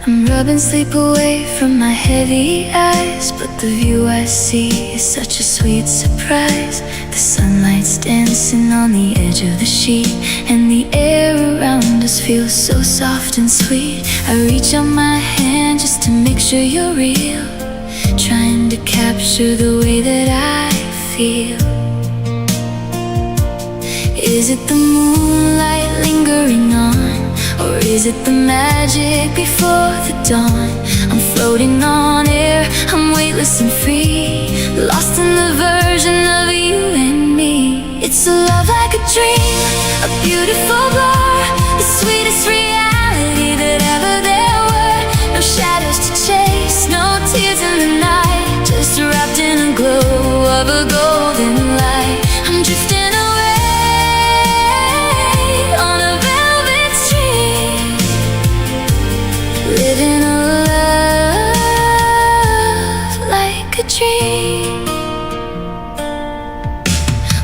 I'm rubbing sleep away from my heavy eyes, but the view I see is such a sweet surprise. The sunlight's dancing on the edge of the sheet, and the air around us feels so soft and sweet. I reach out my hand just to make sure you're real, trying to capture the way that I feel. Is it the moonlight lingering on, or is it the magic before the dawn? I'm floating on air, I'm weightless and free, lost in the version of you and me. It's a love like a dream, a beautiful blur, the sweetest reality that ever there were. No shadows to chase, no tears in the night, just wrapped in a glow of a golden light. I'm drifting living a love like a dream.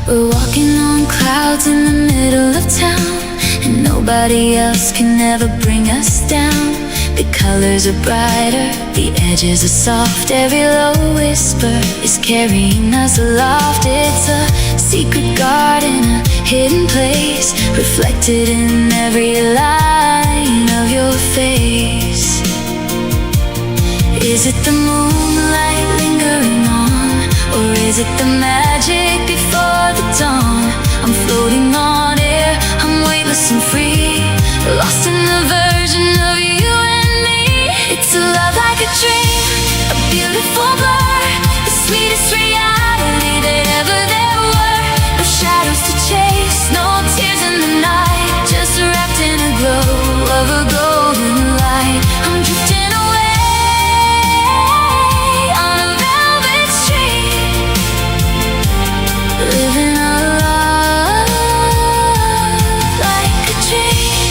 We're walking on clouds in the middle of town, and nobody else can ever bring us down. The colors are brighter, the edges are soft, every low whisper is carrying us aloft. It's a secret garden, a hidden place, reflected in every line of your face. Is it the moonlight lingering on, or is it the magic before the dawn? I'm floating on air, I'm weightless and free, lost in the version of you and me. It's a love like a dream, a beautiful blur, the sweetest reality that ever there were. No shadows to chase, no tears in the night, just wrapped in a glow of a golden light. I'm drifting away on a velvet street, living a love like a dream.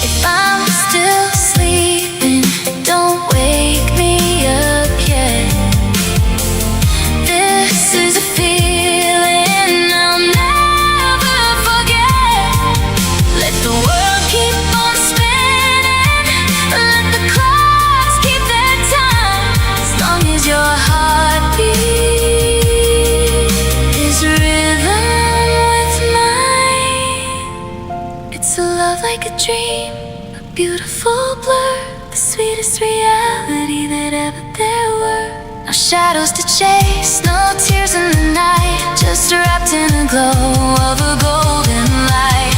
If I'm still sleeping, don't wake me up yet. This is a feeling I'll never forget. Let the world keep on spinning, let the clocks keep their time, as long as your heartbeat is rhythm with mine. It's a love like a dream, a beautiful blur, the sweetest reality that ever there were. No shadows to chase, no tears in the night, just wrapped in a glow of a golden light.